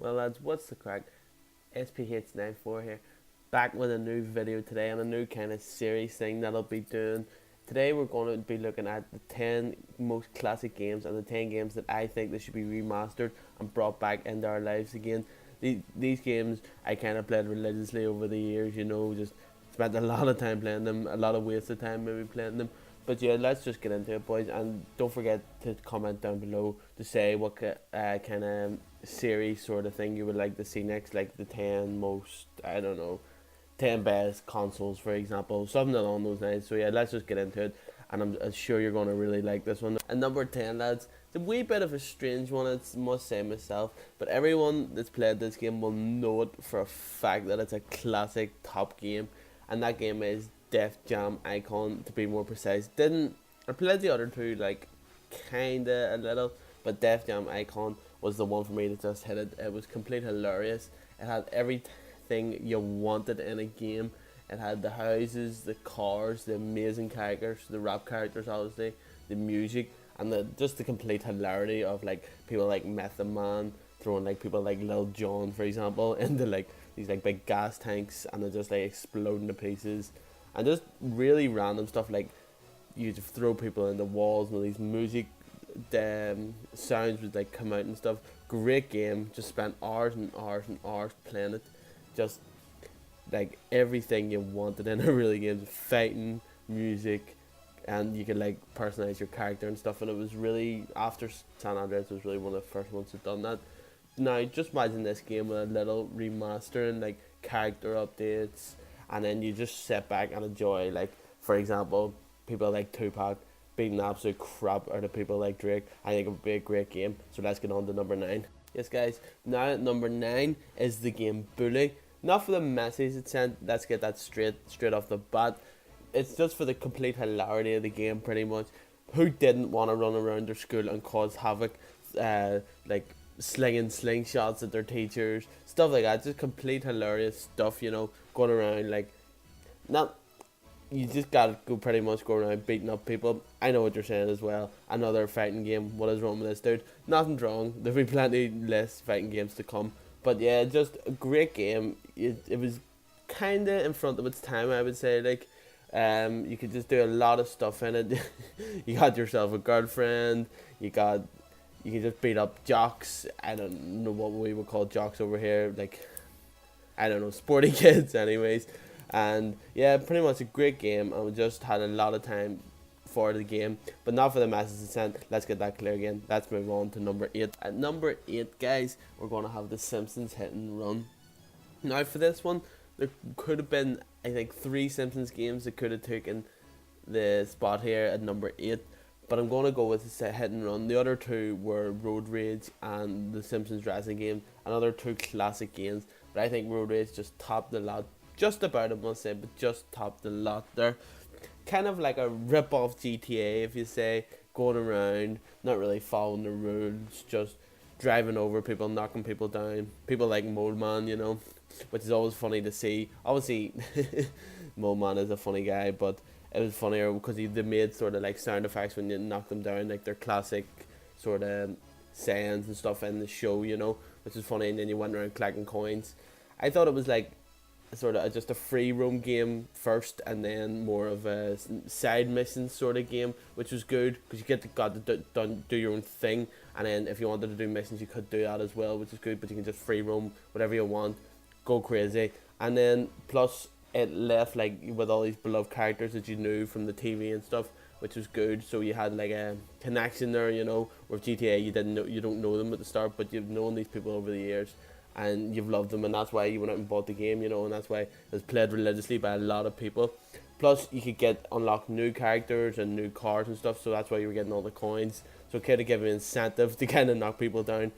Well lads, what's the crack? SPH94 here, back with a new video today and a new kind of series thing that I'll be doing. Today we're going to be looking at the 10 most classic games and the 10 games that I think they should be remastered and brought back into our lives again. These games I kind of played religiously over the years, just spent a lot of time playing them, a lot of wasted time maybe playing them. But yeah, let's just get into it, boys, and don't forget to comment down below to say what kind of series sort of thing you would like to see next, like the 10 most, I don't know, 10 best consoles, for example, something along those lines. So yeah, let's just get into it, and I'm sure you're going to really like this one. And number 10, lads, it's a wee bit of a strange one, I must say myself, but everyone that's played this game will know it for a fact that it's a classic top game, and that game is Def Jam Icon, to be more precise. I played the other two like kinda a little, but Def Jam Icon was the one for me that just hit it. It was complete hilarious. It had everything you wanted in a game. It had the houses, the cars, the amazing characters, the rap characters, obviously, the music, and just the complete hilarity of like people like Method Man throwing like people like Lil Jon, for example, into like these like big gas tanks, and they're just like exploding to pieces, and just really random stuff like you just throw people into walls and all these music sounds would like come out and stuff. Great game, just spent hours and hours and hours playing it. Just like everything you wanted in a really game, fighting, music, and you could like personalize your character and stuff. And it was really, after San Andreas was really one of the first ones that done that. Now just imagine this game with a little remaster and like character updates, and then you just sit back and enjoy, like, for example, people like Tupac beating the absolute crap out of people like Drake. I think it would be a great game. So let's get on to number 9. Yes guys, now at number 9 is the game Bully. Not for the message it sent, let's get that straight off the bat. It's just for the complete hilarity of the game, pretty much. Who didn't want to run around their school and cause havoc, like slinging slingshots at their teachers, stuff like that. Just complete hilarious stuff, going around like, not, you just gotta pretty much go around beating up people. I know what you're saying as well. Another fighting game. What is wrong with this, dude? Nothing's wrong. There'll be plenty less fighting games to come. But yeah, just a great game. It was kind of in front of its time, I would say. Like, you could just do a lot of stuff in it. You got yourself a girlfriend. You can just beat up jocks. I don't know what we would call jocks over here. Like, I don't know, sporty kids, anyways. And yeah, pretty much a great game, and we just had a lot of time for the game, but not for the message it sent. Let's get that clear again. Let's move on to number 8. At number 8, guys, we're going to have the Simpsons Hit and Run. Now for this one, there could have been, I think, 3 Simpsons games that could have taken the spot here at number 8, but I'm going to go with the Hit and Run. The other 2 were Road Rage and the Simpsons Wrestling game, another 2 classic games, but I think Road Rage just topped the lot. Just about, I must say, but just topped the lot there. Kind of like a rip-off GTA, if you say, going around, not really following the rules, just driving over people, knocking people down. People like Moleman, which is always funny to see. Obviously, Moleman is a funny guy, but it was funnier because they made sort of like sound effects when you knock them down, like their classic sort of sayings and stuff in the show, which is funny. And then you went around collecting coins. I thought it was like sort of just a free roam game first, and then more of a side mission sort of game, which was good because you got to do your own thing, and then if you wanted to do missions you could do that as well, which is good. But you can just free roam whatever you want, go crazy, and then plus it left like with all these beloved characters that you knew from the TV and stuff, which was good. So you had like a connection there, with GTA you don't know them at the start, but you've known these people over the years, and you've loved them, and that's why you went out and bought the game, and that's why it's played religiously by a lot of people. Plus, you could unlock new characters and new cars and stuff, so that's why you were getting all the coins. So it kind of gave you an incentive to kind of knock people down.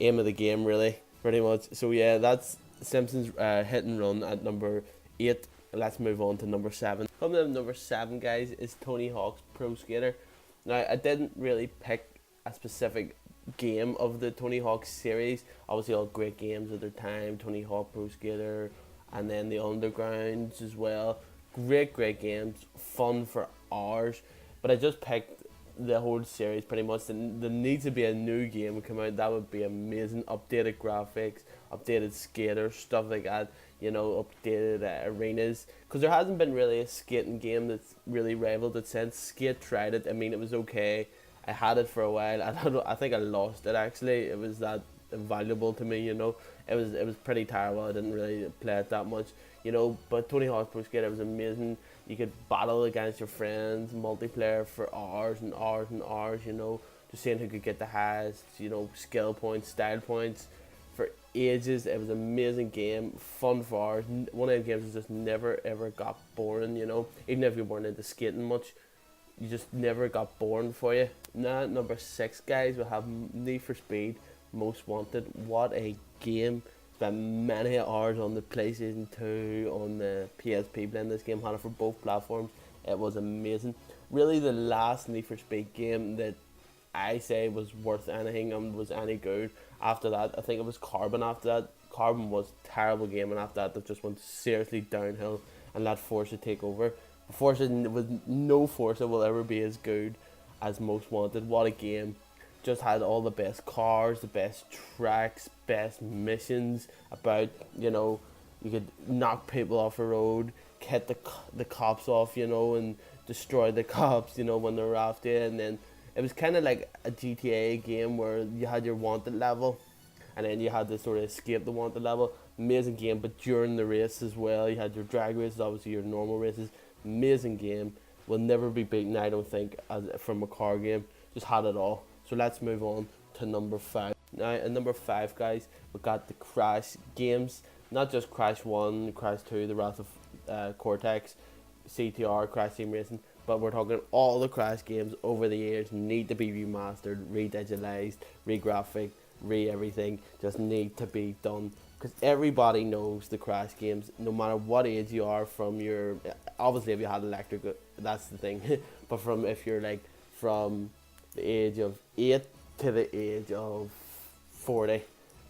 Aim of the game, really, pretty much. So yeah, that's Simpsons Hit and Run at number 8. Let's move on to number 7. Coming up at number 7, guys, is Tony Hawk's Pro Skater. Now, I didn't really pick a specific game of the Tony Hawk series. Obviously all great games of their time, Tony Hawk Pro Skater, and then the Undergrounds as well. Great games, fun for hours. But I just picked the whole series pretty much. There needs to be a new game come out that would be amazing. Updated graphics, updated skaters, stuff like that. Updated arenas. Because there hasn't been really a skating game that's really rivaled it since. Skate tried it. I mean, it was okay. I had it for a while. I think I lost it actually. It was that valuable to me. It was pretty terrible. I didn't really play it that much. But Tony Hawk's Pro Skater was amazing. You could battle against your friends, multiplayer for hours and hours and hours. Just seeing who could get the highest. Skill points, style points. For ages, it was an amazing game, fun for hours. One of the games that just never ever got boring. Even if you weren't into skating much, you just never got boring for you. Now, number 6, guys, we have Need for Speed Most Wanted. What a game. Spent many hours on the PlayStation 2, on the PSP playing this game. Had it for both platforms. It was amazing. Really, the last Need for Speed game that I say was worth anything and was any good. After that, I think it was Carbon after that. Carbon was a terrible game, and after that, it just went seriously downhill and let Forza take over. Forza, with no Forza will ever be as good as Most Wanted. What a game. Just had all the best cars, the best tracks, best missions about, you could knock people off the road, hit the cops off, and destroy the cops, when they're after you. And then it was kind of like a GTA game where you had your wanted level and then you had to sort of escape the wanted level. Amazing game, but during the race as well, you had your drag races, obviously your normal races. Amazing game. Will never be beaten, I don't think, from a car game. Just had it all. So let's move on to number 5. Now, at number 5, guys, we got the Crash games. Not just Crash 1, Crash 2, The Wrath of Cortex, CTR, Crash Team Racing, but we're talking all the Crash games over the years need to be remastered, re-digitalized, re-graphic, re-everything. Just need to be done. Because everybody knows the Crash games, no matter what age you are from your... Obviously, if you had electric, that's the thing. But if you're like from the age of 8 to the age of 40,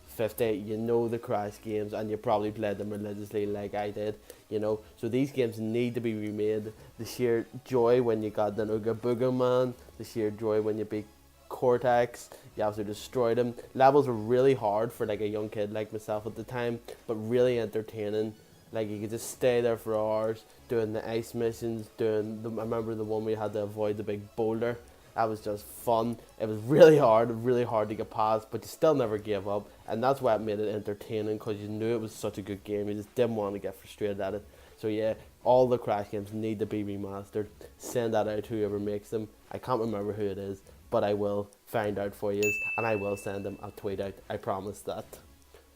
50, you know the Crash games, and you probably played them religiously like I did, So these games need to be remade. The sheer joy when you got the Ooga Booga Man, the sheer joy when you beat Cortex, you absolutely destroyed him. Levels were really hard for like a young kid like myself at the time, but really entertaining. Like you could just stay there for hours doing the ice missions, I remember the one we had to avoid the big boulder. That was just fun. It was really hard to get past, but you still never gave up, and that's why it made it entertaining, because you knew it was such a good game. You just didn't want to get frustrated at it. So yeah, all the Crash games need to be remastered. Send that out to whoever makes them. I can't remember who it is, but I will find out for you, and I will send them a tweet out. I promise that.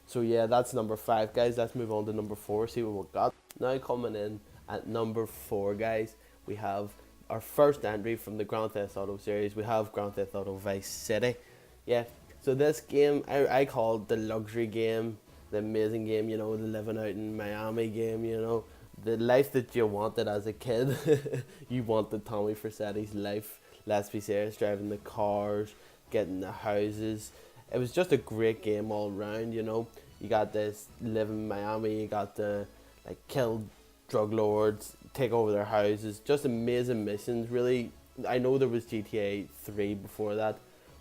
So yeah, that's number 5, guys. Let's move on to number 4, see what we got. Now coming in at number 4, guys, we have our first entry from the Grand Theft Auto series. We have Grand Theft Auto Vice City. Yeah, so this game, I call it the luxury game, the amazing game, the living out in Miami game, the life that you wanted as a kid. You wanted Tommy Vercetti's life. Let's be serious, driving the cars, getting the houses. It was just a great game all around, You got this live in Miami, you got the kill drug lords, take over their houses, just amazing missions. Really, I know there was GTA 3 before that,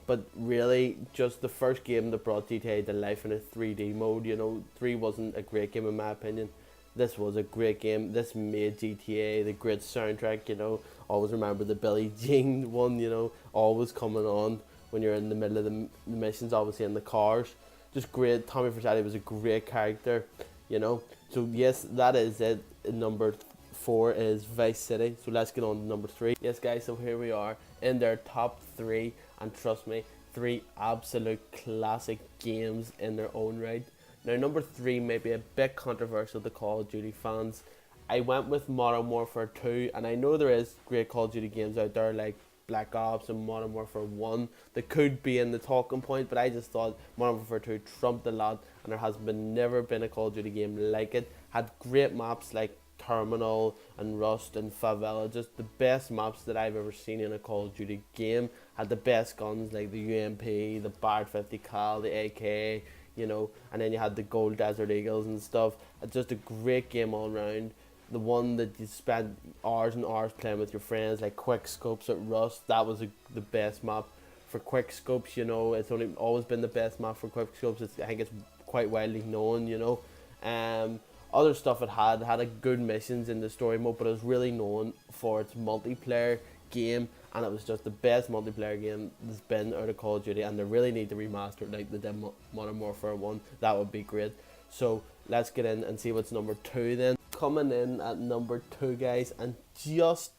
but really just the first game that brought GTA to life in a 3D mode. 3 wasn't a great game in my opinion. This was a great game. This made GTA, the great soundtrack, always remember the Billie Jean one, always coming on when you're in the middle of the missions, obviously in the cars. Just great. Tommy Vercetti was a great character, So yes, that is it. Number 4 is Vice City. So let's get on to number 3. Yes, guys, so here we are in their top 3, and trust me, 3 absolute classic games in their own right. Now, number 3 may be a bit controversial to Call of Duty fans. I went with Modern Warfare 2, and I know there is great Call of Duty games out there like Black Ops and Modern Warfare 1 that could be in the talking point, but I just thought Modern Warfare 2 trumped a lot, and there has never been a Call of Duty game like it. Had great maps like Terminal and Rust and Favela, just the best maps that I've ever seen in a Call of Duty game. Had the best guns like the UMP, the Bard 50 cal, the AK, and then you had the Gold Desert Eagles and stuff. It's just a great game all round. the one that you spent hours and hours playing with your friends, like quick scopes at Rust. That was the best map for quick scopes. You know, it's only always been the best map for quick scopes. I think it's quite widely known. You know, other stuff it had a good missions in the story mode, but it was really known for its multiplayer game, and it was just the best multiplayer game that's been out of Call of Duty, and they really need to remaster it like they did Modern Warfare 1. That would be great. So let's get in and see what's number 2 then. Coming in at number 2, guys, and just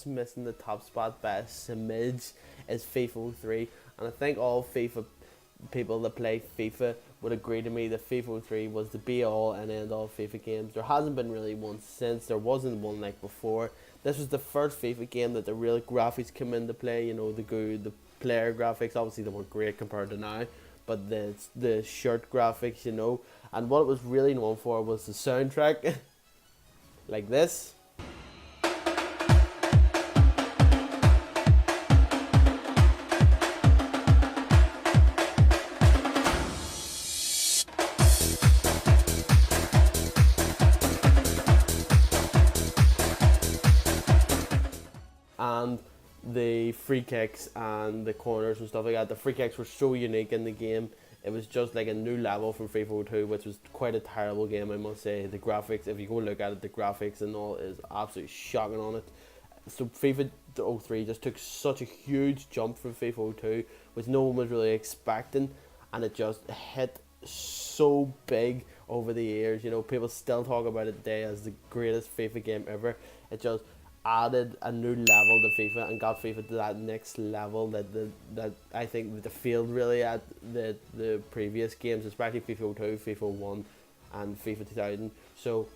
missing the top spot by a smidge, is FIFA 03. And I think all FIFA people that play FIFA would agree to me that FIFA 03 was the be all and end all FIFA games. There hasn't been really one since. There wasn't one like before. This was the first FIFA game that the real graphics come into play. You know, the player graphics, obviously they weren't great compared to now, but the shirt graphics, you know. And what it was really known for was the soundtrack, like this. And the free kicks and the corners and stuff like that. The free kicks were so unique in the game. It was just like a new level from FIFA 02, which was quite a terrible game, I must say. The graphics, if you go look at it, the graphics and all is absolutely shocking on it. So FIFA 03 just took such a huge jump from FIFA 02, which no one was really expecting, and it just hit so big over the years. You know, people still talk about it today as the greatest FIFA game ever. It just added a new level to FIFA and got FIFA to that next level that I think the field really at the previous games, especially FIFA 02, FIFA 1 and FIFA 2000. So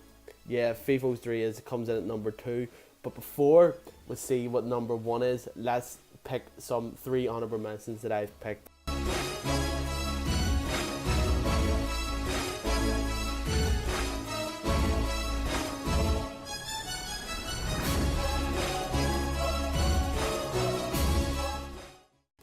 yeah, FIFA 03 comes in at number 2. But before we see what number 1 is, let's pick some 3 honourable mentions that I've picked.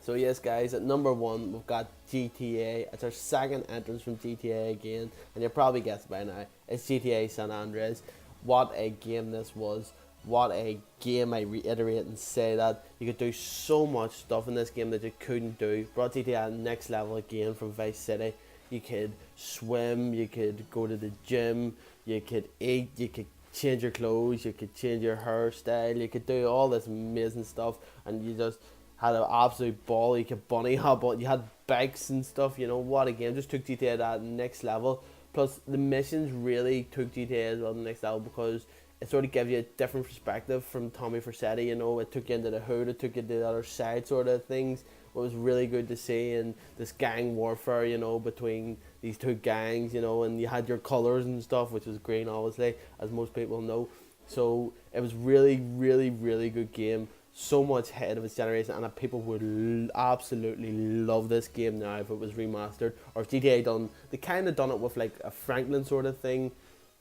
So yes, guys, at number 1 we've got GTA. It's our second entrance from GTA again, and you'll probably guessed by now. It's GTA San Andreas. What a game this was. What a game, I reiterate and say that. You could do so much stuff in this game that you couldn't do. Brought GTA next level again from Vice City. You could swim, you could go to the gym, you could eat, you could change your clothes, you could change your hairstyle, you could do all this amazing stuff, and you just had an absolute ball. You could bunny hop, you had bikes and stuff. You know, what a game. Just took GTA to that next level. Plus the missions really took GTA as well to the next level, because it sort of gives you a different perspective from Tommy Vercetti. You know, it took you into the hood, it took you to the other side sort of things. It was really good to see, and this gang warfare, you know, between these two gangs, you know, and you had your colours and stuff, which was green obviously, as most people know. So it was really good game. So much ahead of its generation, and that people would absolutely love this game now if it was remastered, or if GTA they kind of done it with like a Franklin sort of thing,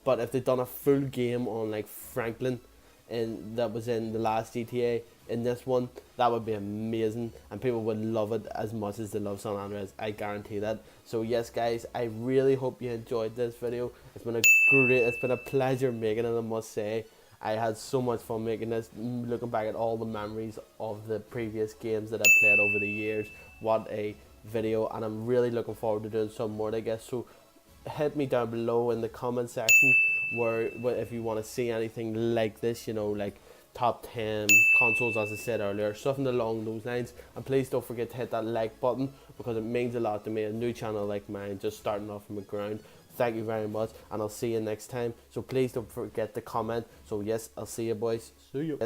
but if they'd done a full game on like Franklin, and that was in the last GTA, in this one, that would be amazing, and people would love it as much as they love San Andreas. I guarantee that. So yes, guys, I really hope you enjoyed this video. It's been a pleasure making it, I must say. I had so much fun making this, looking back at all the memories of the previous games that I played over the years. What a video, and I'm really looking forward to doing some more, I guess. So hit me down below in the comment section where if you want to see anything like this, you know, like top 10 consoles, as I said earlier, something along those lines. And please don't forget to hit that like button, because it means a lot to me, a new channel like mine just starting off from the ground. Thank you very much, and I'll see you next time. So please don't forget to comment. So yes, I'll see you, boys. See you.